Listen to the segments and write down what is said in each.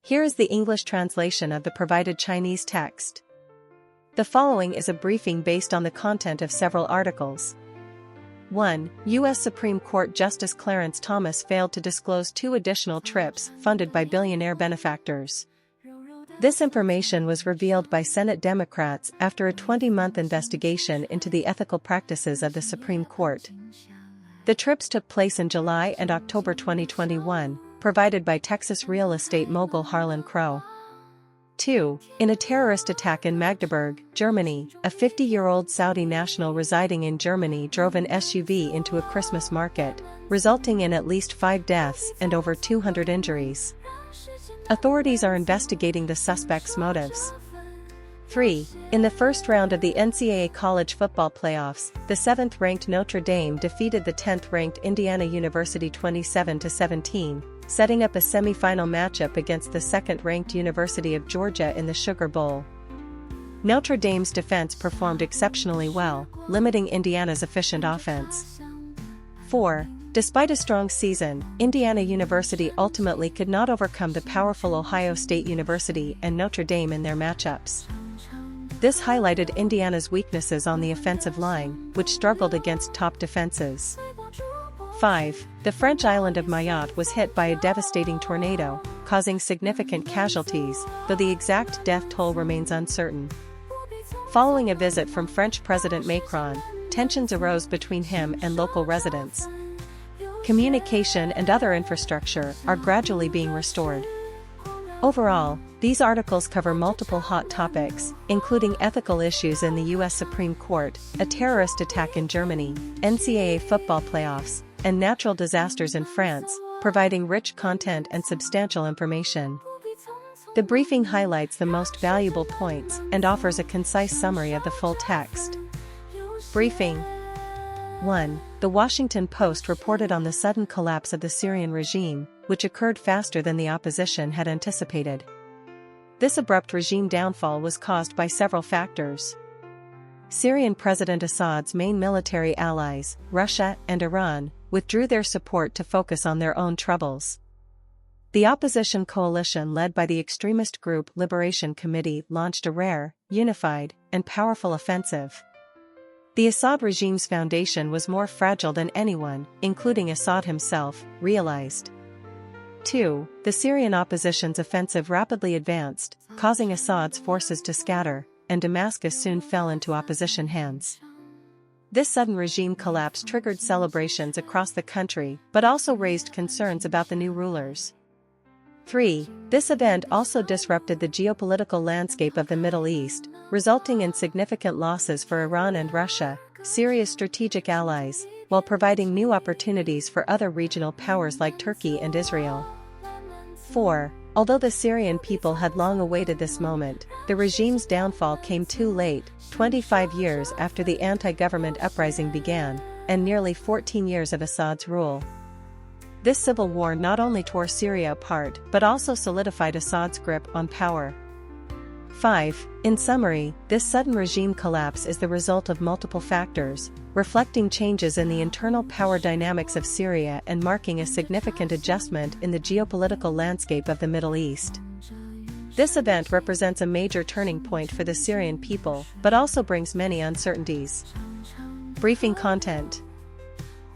Here is the English translation of the provided Chinese text. The following is a briefing based on the content of several articles. 1. U.S. Supreme Court Justice Clarence Thomas failed to disclose 2 additional trips funded by billionaire benefactors. This information was revealed by Senate Democrats after a 20-month investigation into the ethical practices of the Supreme Court. The trips took place in July and October 2021, provided by Texas real estate mogul Harlan Crow. 2. In a terrorist attack in Magdeburg, Germany, a 50-year-old Saudi national residing in Germany drove an SUV into a Christmas market, resulting in at least 5 deaths and over 200 injuries. Authorities are investigating the suspect's motives. 3. In the first round of the NCAA college football playoffs, the 7th-ranked Notre Dame defeated the 10th-ranked Indiana University 27-17, setting up a semifinal matchup against the 2nd-ranked University of Georgia in the Sugar Bowl. Notre Dame's defense performed exceptionally well, limiting Indiana's efficient offense. 4. Despite a strong season, Indiana University ultimately could not overcome the powerful Ohio State University and Notre Dame in their matchups. This highlighted Indiana's weaknesses on the offensive line, which struggled against top defenses. 5. The French island of Mayotte was hit by a devastating tornado, causing significant casualties, though the exact death toll remains uncertain. Following a visit from French President Macron, tensions arose between him and local residents. Communication and other infrastructure are gradually being restored. Overall, these articles cover multiple hot topics, including ethical issues in the U.S. Supreme Court, a terrorist attack in Germany, NCAA football playoffs, and natural disasters in France, providing rich content and substantial information. The briefing highlights the most valuable points and offers a concise summary of the full text. Briefing 1. The Washington Post reported on the sudden collapse of the Syrian regime, which occurred faster than the opposition had anticipated. This abrupt regime downfall was caused by several factors. Syrian President Assad's main military allies, Russia and Iran, withdrew their support to focus on their own troubles. The opposition coalition led by the extremist group Liberation Committee launched a rare, unified, and powerful offensive. The Assad regime's foundation was more fragile than anyone, including Assad himself, realized. 2. The Syrian opposition's offensive rapidly advanced, causing Assad's forces to scatter, and Damascus soon fell into opposition hands. This sudden regime collapse triggered celebrations across the country but also raised concerns about the new rulers. 3. This event also disrupted the geopolitical landscape of the Middle East, resulting in significant losses for Iran and Russia, Syria's strategic allies, while providing new opportunities for other regional powers like Turkey and Israel. 4. Although the Syrian people had long awaited this moment, the regime's downfall came too late, 25 years after the anti-government uprising began, and nearly 14 years of Assad's rule. This civil war not only tore Syria apart but also solidified Assad's grip on power. 5. In summary, this sudden regime collapse is the result of multiple factors, reflecting changes in the internal power dynamics of Syria and marking a significant adjustment in the geopolitical landscape of the Middle East. This event represents a major turning point for the Syrian people but also brings many uncertainties. Briefing content.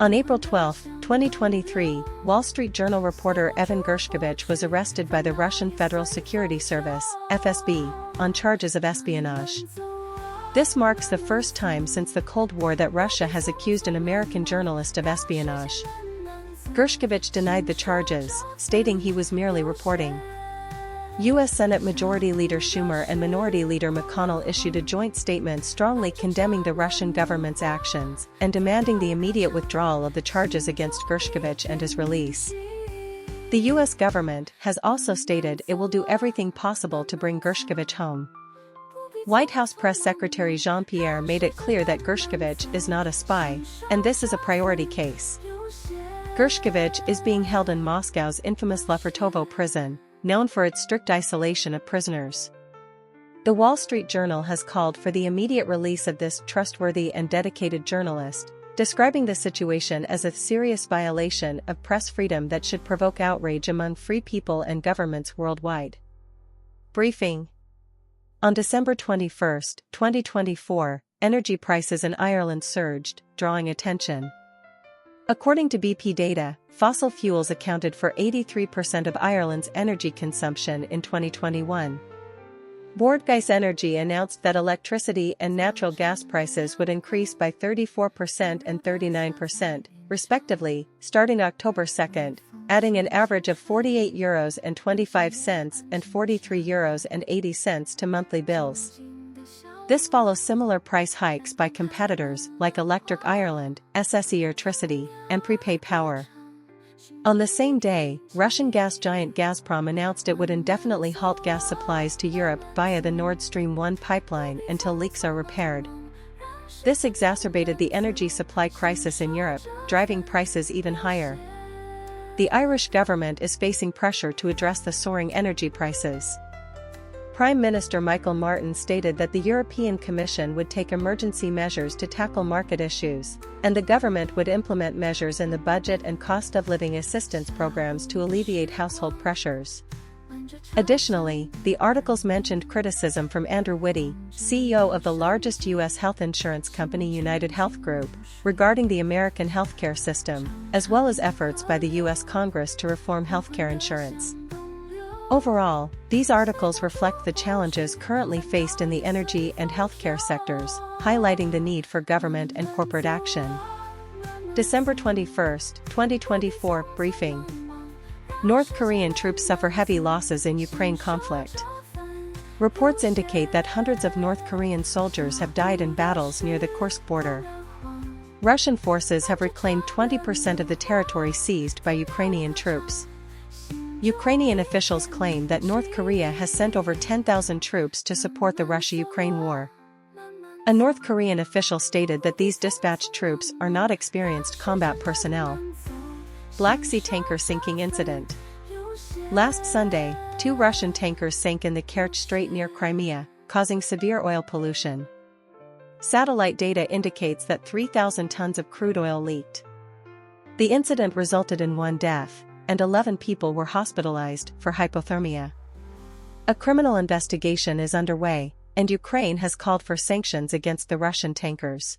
On April 12, 2023, Wall Street Journal reporter Evan Gershkovich was arrested by the Russian Federal Security Service, FSB, on charges of espionage. This marks the first time since the Cold War that Russia has accused an American journalist of espionage. Gershkovich denied the charges, stating he was merely reporting. U.S. Senate Majority Leader Schumer and Minority Leader McConnell issued a joint statement strongly condemning the Russian government's actions and demanding the immediate withdrawal of the charges against Gershkovich and his release. The U.S. government has also stated it will do everything possible to bring Gershkovich home. White House Press Secretary Jean-Pierre made it clear that Gershkovich is not a spy, and this is a priority case. Gershkovich is being held in Moscow's infamous Lefortovo prison, known for its strict isolation of prisoners. The Wall Street Journal has called for the immediate release of this trustworthy and dedicated journalist, describing the situation as a serious violation of press freedom that should provoke outrage among free people and governments worldwide. Briefing. On December 21, 2024, energy prices in Ireland surged, drawing attention. According to BP data, fossil fuels accounted for 83% of Ireland's energy consumption in 2021. Bordgeis Energy announced that electricity and natural gas prices would increase by 34% and 39%, respectively, starting October 2, adding an average of €48.25 and €43.80 to monthly bills. This follows similar price hikes by competitors like Electric Ireland, SSE Electricity, and Prepay Power. On the same day, Russian gas giant Gazprom announced it would indefinitely halt gas supplies to Europe via the Nord Stream 1 pipeline until leaks are repaired. This exacerbated the energy supply crisis in Europe, driving prices even higher. The Irish government is facing pressure to address the soaring energy prices. Prime Minister Michael Martin stated that the European Commission would take emergency measures to tackle market issues, and the government would implement measures in the budget and cost of living assistance programs to alleviate household pressures. Additionally, the articles mentioned criticism from Andrew Whitty, CEO of the largest U.S. health insurance company United Health Group, regarding the American healthcare system, as well as efforts by the U.S. Congress to reform healthcare insurance. Overall, these articles reflect the challenges currently faced in the energy and healthcare sectors, highlighting the need for government and corporate action. December 21, 2024 Briefing. North Korean troops suffer heavy losses in Ukraine conflict. Reports indicate that hundreds of North Korean soldiers have died in battles near the Kursk border. Russian forces have reclaimed 20% of the territory seized by Ukrainian troops. Ukrainian officials claim that North Korea has sent over 10,000 troops to support the Russia-Ukraine war. A North Korean official stated that these dispatched troops are not experienced combat personnel. Black Sea tanker sinking incident. Last Sunday, 2 Russian tankers sank in the Kerch Strait near Crimea, causing severe oil pollution. Satellite data indicates that 3,000 tons of crude oil leaked. The incident resulted in 1 death, and 11 people were hospitalized for hypothermia. A criminal investigation is underway, and Ukraine has called for sanctions against the Russian tankers.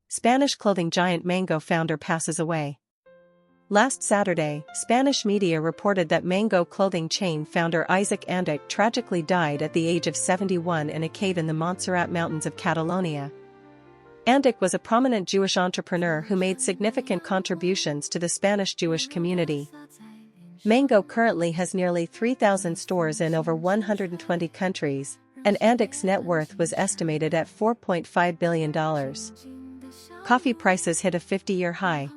Spanish clothing giant Mango founder passes away. Last Saturday, Spanish media reported that Mango clothing chain founder Isaac Andic tragically died at the age of 71 in a cave in the Montserrat Mountains of Catalonia. Andic was a prominent Jewish entrepreneur who made significant contributions to the Spanish Jewish community. Mango currently has nearly 3,000 stores in over 120 countries, and Andic's net worth was estimated at $4.5 billion. Coffee prices hit a 50-year high.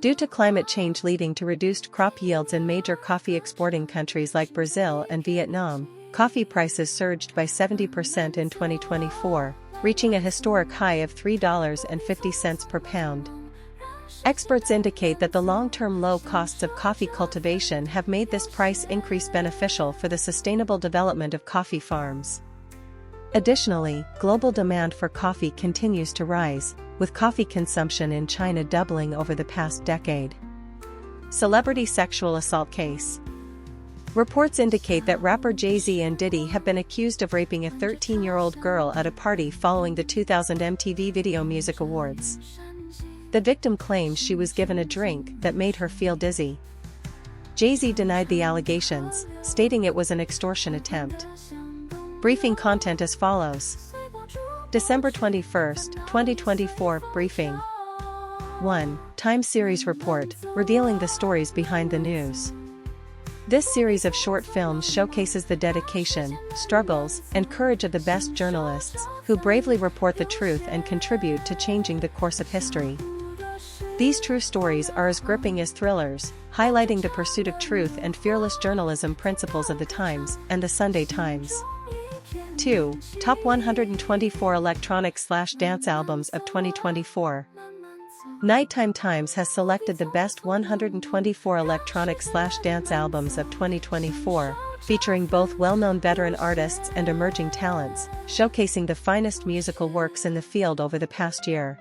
Due to climate change leading to reduced crop yields in major coffee exporting countries like Brazil and Vietnam, coffee prices surged by 70% in 2024. Reaching a historic high of $3.50 per pound. Experts indicate that the long-term low costs of coffee cultivation have made this price increase beneficial for the sustainable development of coffee farms. Additionally, global demand for coffee continues to rise, with coffee consumption in China doubling over the past decade. Celebrity sexual assault case. Reports indicate that rapper Jay-Z and Diddy have been accused of raping a 13-year-old girl at a party following the 2000 MTV Video Music Awards. The victim claims she was given a drink that made her feel dizzy. Jay-Z denied the allegations, stating it was an extortion attempt. Briefing content as follows. December 21, 2024 Briefing. 1. Time Series Report, revealing the stories behind the news. This series of short films showcases the dedication, struggles, and courage of the best journalists, who bravely report the truth and contribute to changing the course of history. These true stories are as gripping as thrillers, highlighting the pursuit of truth and fearless journalism principles of the Times and the Sunday Times. 2. Top 124 Electronic/Dance Albums of 2024. Nighttime Times has selected the best 124 electronic/dance albums of 2024, featuring both well-known veteran artists and emerging talents, showcasing the finest musical works in the field over the past year.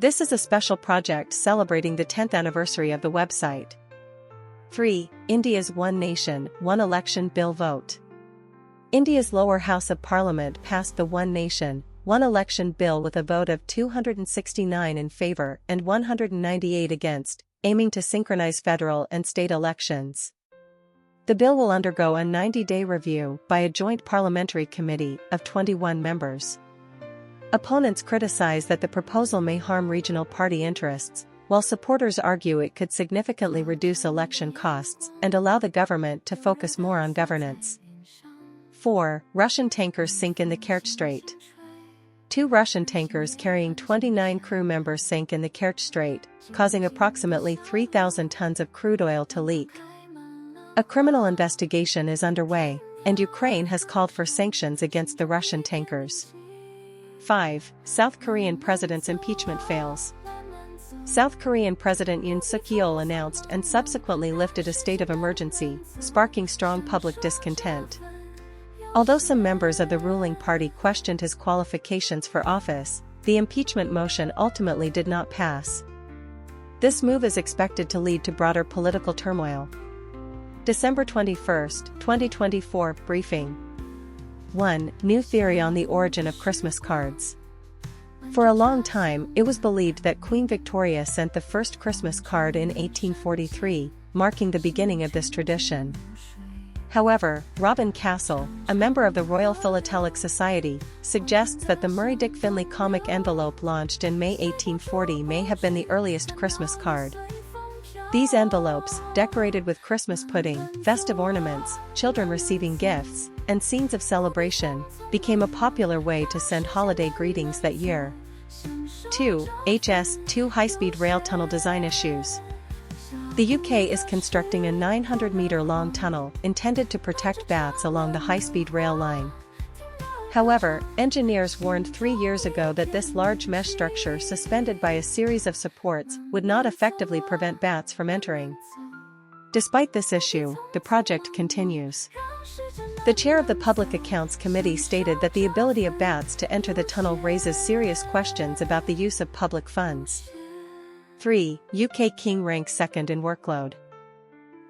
This is a special project celebrating the 10th anniversary of the website. 3. India's One Nation, One Election Bill vote. India's lower house of parliament passed the One Nation, One Election Bill with a vote of 269 in favor and 198 against, aiming to synchronize federal and state elections. The bill will undergo a 90-day review by a joint parliamentary committee of 21 members. Opponents criticize that the proposal may harm regional party interests, while supporters argue it could significantly reduce election costs and allow the government to focus more on governance. 4. Russian tankers sink in the Kerch Strait. 2 Russian tankers carrying 29 crew members sank in the Kerch Strait, causing approximately 3,000 tons of crude oil to leak. A criminal investigation is underway, and Ukraine has called for sanctions against the Russian tankers. 5. South Korean president's impeachment fails. South Korean President Yoon Suk-yeol announced and subsequently lifted a state of emergency, sparking strong public discontent. Although some members of the ruling party questioned his qualifications for office, the impeachment motion ultimately did not pass. This move is expected to lead to broader political turmoil. December 21, 2024 briefing. 1. New theory on the origin of Christmas cards. For a long time, it was believed that Queen Victoria sent the first Christmas card in 1843, marking the beginning of this tradition. However, Robin Castle, a member of the Royal Philatelic Society, suggests that the Murray Dick Finlay comic envelope launched in May 1840 may have been the earliest Christmas card. These envelopes, decorated with Christmas pudding, festive ornaments, children receiving gifts, and scenes of celebration, became a popular way to send holiday greetings that year. 2. HS2 high-speed rail tunnel design issues. The UK is constructing a 900-metre-long tunnel intended to protect Baths along the high-speed rail line. However, engineers warned 3 years ago that this large mesh structure suspended by a series of supports would not effectively prevent bats from entering. Despite this issue, the project continues. The chair of the Public Accounts Committee stated that the ability of bats to enter the tunnel raises serious questions about the use of public funds. 3. UK King ranks second in workload.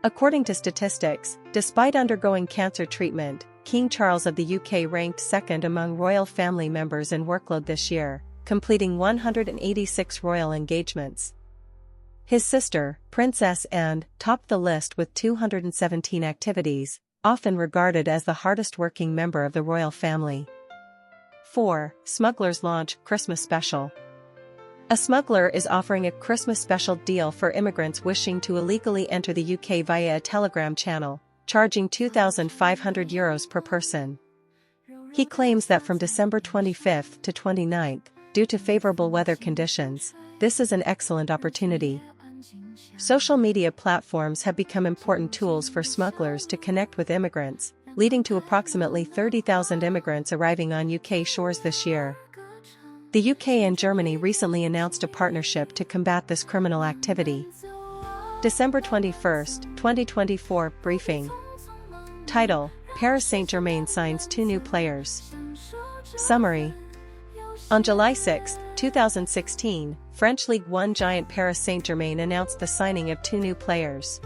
According to statistics, despite undergoing cancer treatment, King Charles of the UK ranked second among royal family members in workload this year, completing 186 royal engagements. His sister, Princess Anne, topped the list with 217 activities, often regarded as the hardest working member of the royal family. 4. Smugglers launch Christmas special. A smuggler is offering a Christmas special deal for immigrants wishing to illegally enter the UK via a telegram channel, charging €2,500 per person. He claims that from December 25 to 29, due to favorable weather conditions, this is an excellent opportunity. Social media platforms have become important tools for smugglers to connect with immigrants, leading to approximately 30,000 immigrants arriving on UK shores this year. The UK and Germany recently announced a partnership to combat this criminal activity. December 21, 2024 briefing. Title: Paris Saint-Germain signs 2 new players. Summary. On July 6, 2016, French Ligue 1 giant Paris Saint-Germain announced the signing of 2 new players.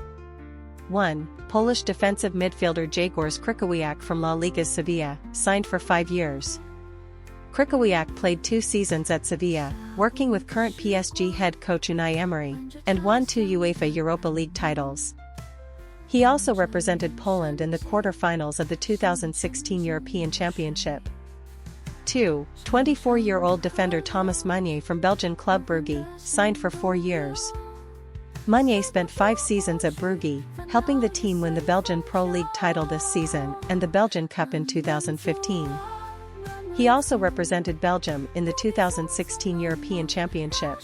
1. Polish defensive midfielder Jegorz Krychowiak from La Liga's Sevilla, signed for 5 years. Krychowiak played 2 seasons at Sevilla, working with current PSG head coach Unai Emery, and won 2 UEFA Europa League titles. He also represented Poland in the quarter-finals of the 2016 European Championship. 2. 24-year-old defender Thomas Meunier from Belgian club Brugge, signed for 4 years. Meunier spent 5 seasons at Brugge, helping the team win the Belgian Pro League title this season and the Belgian Cup in 2015. He also represented Belgium in the 2016 European Championship.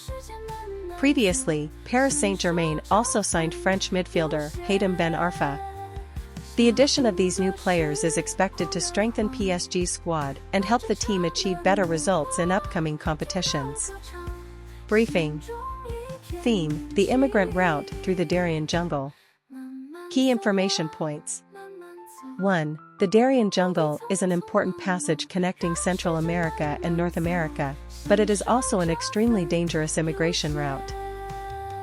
Previously, Paris Saint-Germain also signed French midfielder Hatem Ben Arfa. The addition of these new players is expected to strengthen PSG's squad and help the team achieve better results in upcoming competitions. Briefing. Theme: The Immigrant Route Through the Darien Jungle. Key information points. 1. The Darien Jungle is an important passage connecting Central America and North America, but it is also an extremely dangerous immigration route.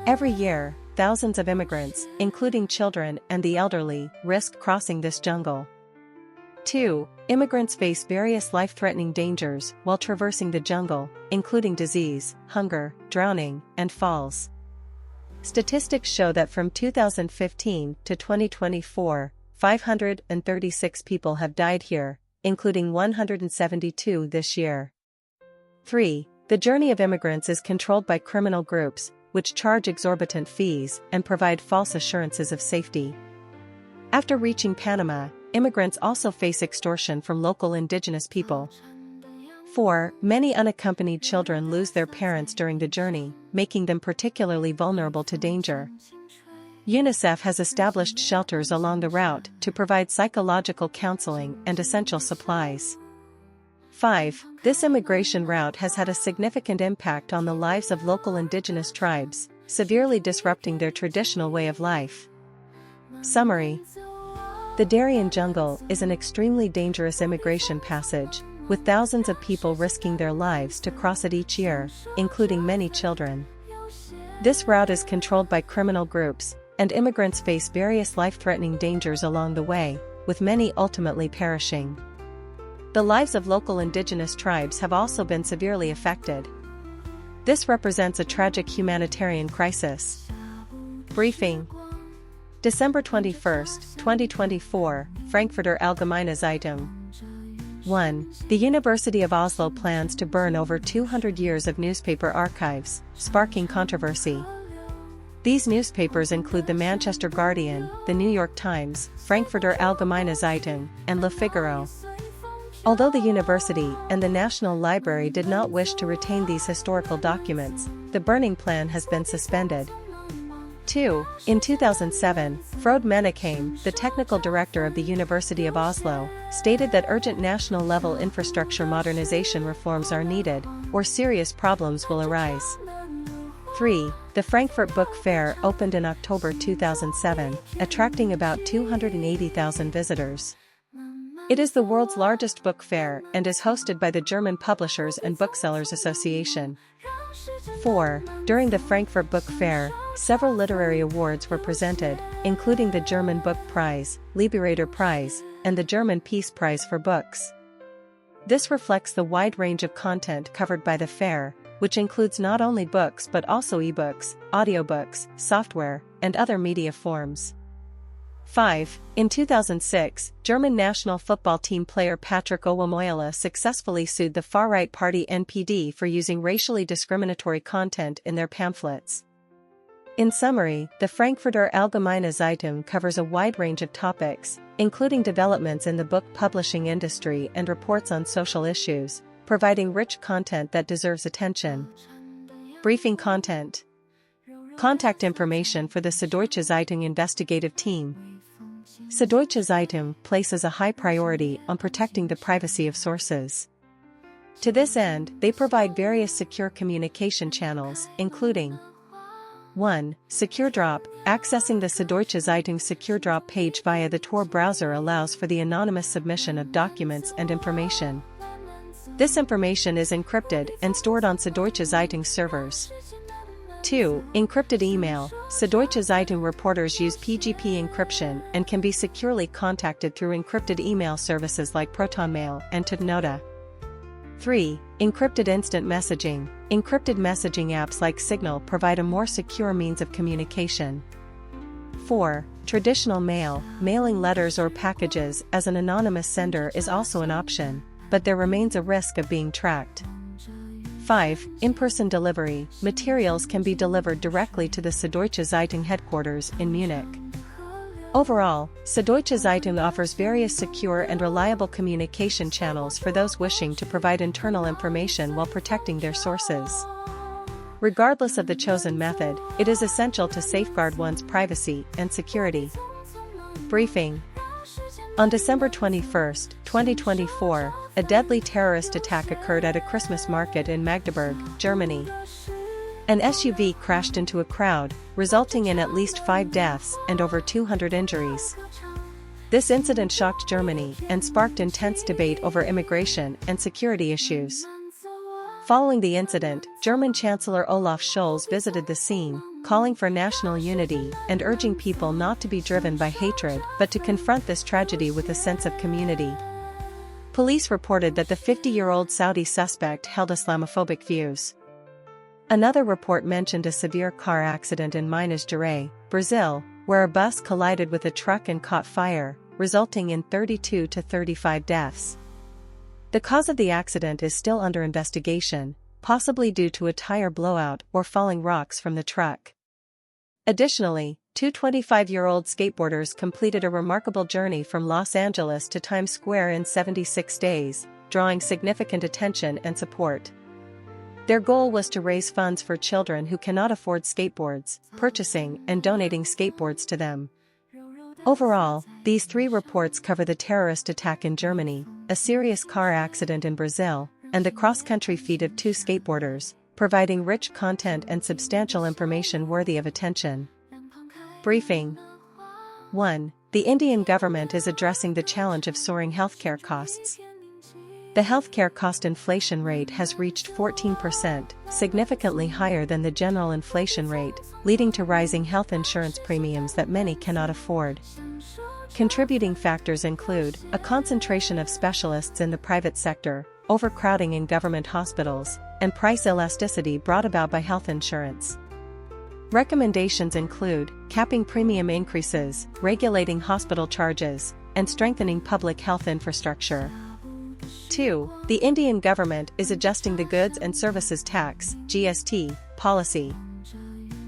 Every year, thousands of immigrants, including children and the elderly, risk crossing this jungle. 2. Immigrants face various life-threatening dangers while traversing the jungle, including disease, hunger, drowning, and falls. Statistics show that from 2015 to 2024, 536 people have died here, including 172 this year. 3. The journey of immigrants is controlled by criminal groups, which charge exorbitant fees and provide false assurances of safety. After reaching Panama, immigrants also face extortion from local indigenous people. 4. Many unaccompanied children lose their parents during the journey, making them particularly vulnerable to danger. UNICEF has established shelters along the route to provide psychological counseling and essential supplies. 5. This immigration route has had a significant impact on the lives of local indigenous tribes, severely disrupting their traditional way of life. Summary: the Darien Jungle is an extremely dangerous immigration passage, with thousands of people risking their lives to cross it each year, including many children. This route is controlled by criminal groups, and immigrants face various life-threatening dangers along the way, with many ultimately perishing. The lives of local indigenous tribes have also been severely affected. This represents a tragic humanitarian crisis. Briefing: December 21, 2024, Frankfurter Allgemeine Zeitung. 1. The University of Oslo plans to burn over 200 years of newspaper archives, sparking controversy. These newspapers include the Manchester Guardian, the New York Times, Frankfurter Allgemeine Zeitung, and Le Figaro. Although the university and the National Library did not wish to retain these historical documents, the burning plan has been suspended. 2. In 2007, Frode Menekheim, the technical director of the University of Oslo, stated that urgent national-level infrastructure modernization reforms are needed, or serious problems will arise. 3. The Frankfurt Book Fair opened in October 2007, attracting about 280,000 visitors. It is the world's largest book fair and is hosted by the German Publishers and Booksellers Association. 4. During the Frankfurt Book Fair, several literary awards were presented, including the German Book Prize, Liberator Prize, and the German Peace Prize for books. This reflects the wide range of content covered by the fair, which includes not only books but also ebooks, audiobooks, software, and other media forms. 5. In 2006, German national football team player Patrick Owomoyela successfully sued the far-right party NPD for using racially discriminatory content in their pamphlets. In summary, the Frankfurter Allgemeine Zeitung covers a wide range of topics, including developments in the book publishing industry and reports on social issues, providing rich content that deserves attention. Briefing content. Contact information for the Süddeutsche Zeitung investigative team. Süddeutsche Zeitung places a high priority on protecting the privacy of sources. To this end, they provide various secure communication channels, including 1. SecureDrop. Accessing the Süddeutsche Zeitung SecureDrop page via the Tor browser allows for the anonymous submission of documents and information. This information is encrypted and stored on Süddeutsche Zeitung servers. 2. Encrypted email. Süddeutsche Zeitung reporters use PGP encryption and can be securely contacted through encrypted email services like ProtonMail and Tudnota. 3. Encrypted instant messaging. Encrypted messaging apps like Signal provide a more secure means of communication. 4. Traditional mail. Mailing letters or packages as an anonymous sender is also an option, but there remains a risk of being tracked. 5. In-person delivery. Materials can be delivered directly to the Süddeutsche Zeitung headquarters in Munich. Overall, Süddeutsche Zeitung offers various secure and reliable communication channels for those wishing to provide internal information while protecting their sources. Regardless of the chosen method, it is essential to safeguard one's privacy and security. Briefing. On December 21, 2024, a deadly terrorist attack occurred at a Christmas market in Magdeburg, Germany. An SUV crashed into a crowd, resulting in at least 5 deaths and over 200 injuries. This incident shocked Germany and sparked intense debate over immigration and security issues. Following the incident, German Chancellor Olaf Scholz visited the scene, calling for national unity and urging people not to be driven by hatred but to confront this tragedy with a sense of community. Police reported that the 50-year-old Saudi suspect held Islamophobic views. Another report mentioned a severe car accident in Minas Gerais, Brazil, where a bus collided with a truck and caught fire, resulting in 32 to 35 deaths. The cause of the accident is still under investigation, possibly due to a tire blowout or falling rocks from the truck. Additionally, two 25-year-old skateboarders completed a remarkable journey from Los Angeles to Times Square in 76 days, drawing significant attention and support. Their goal was to raise funds for children who cannot afford skateboards, purchasing and donating skateboards to them. Overall, these three reports cover the terrorist attack in Germany, a serious car accident in Brazil, and the cross-country feat of two skateboarders, providing rich content and substantial information worthy of attention. Briefing. 1. The Indian government is addressing the challenge of soaring healthcare costs. The healthcare cost inflation rate has reached 14%, significantly higher than the general inflation rate, leading to rising health insurance premiums that many cannot afford. Contributing factors include a concentration of specialists in the private sector, overcrowding in government hospitals, and price elasticity brought about by health insurance. Recommendations include capping premium increases, regulating hospital charges, and strengthening public health infrastructure. 2. The Indian government is adjusting the Goods and Services Tax (GST) policy.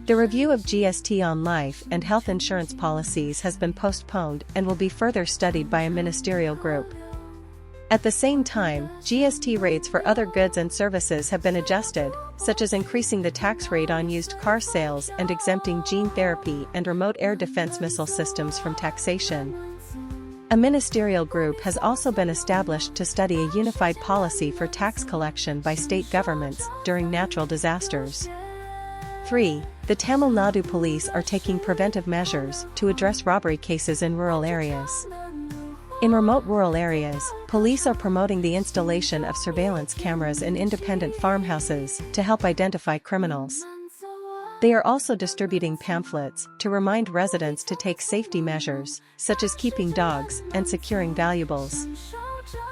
The review of GST on life and health insurance policies has been postponed and will be further studied by a ministerial group. At the same time, GST rates for other goods and services have been adjusted, such as increasing the tax rate on used car sales and exempting gene therapy and remote air defense missile systems from taxation. A ministerial group has also been established to study a unified policy for tax collection by state governments during natural disasters. 3. The Tamil Nadu police are taking preventive measures to address robbery cases in rural areas. In remote rural areas, police are promoting the installation of surveillance cameras in independent farmhouses to help identify criminals. They are also distributing pamphlets to remind residents to take safety measures, such as keeping dogs and securing valuables.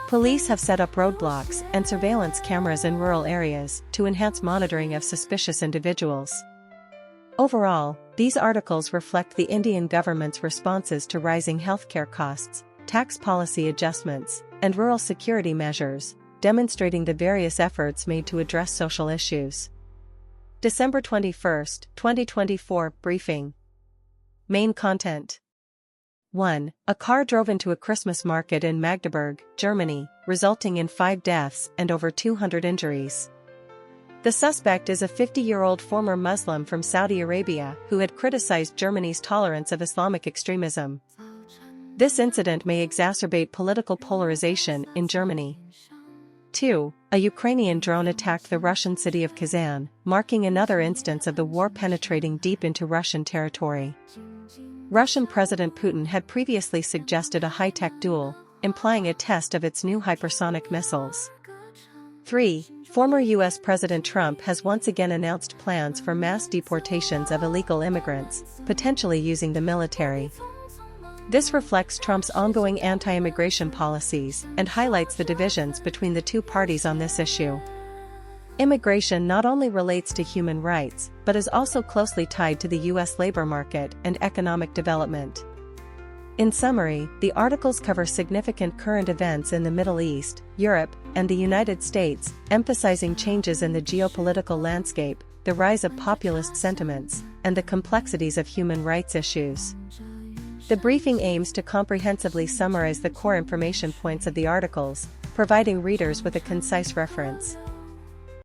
Police have set up roadblocks and surveillance cameras in rural areas to enhance monitoring of suspicious individuals. Overall, these articles reflect the Indian government's responses to rising healthcare costs, tax policy adjustments, and rural security measures, demonstrating the various efforts made to address social issues. December 21, 2024 Briefing. Main content. 1. A car drove into a Christmas market in Magdeburg, Germany, resulting in 5 deaths and over 200 injuries. The suspect is a 50-year-old former Muslim from Saudi Arabia who had criticized Germany's tolerance of Islamic extremism. This incident may exacerbate political polarization in Germany. 2. A Ukrainian drone attacked the Russian city of Kazan, marking another instance of the war penetrating deep into Russian territory. Russian President Putin had previously suggested a high-tech duel, implying a test of its new hypersonic missiles. 3. Former U.S. President Trump has once again announced plans for mass deportations of illegal immigrants, potentially using the military. This reflects Trump's ongoing anti-immigration policies and highlights the divisions between the two parties on this issue. Immigration not only relates to human rights, but is also closely tied to the U.S. labor market and economic development. In summary, the articles cover significant current events in the Middle East, Europe, and the United States, emphasizing changes in the geopolitical landscape, the rise of populist sentiments, and the complexities of human rights issues. The briefing aims to comprehensively summarize the core information points of the articles, providing readers with a concise reference.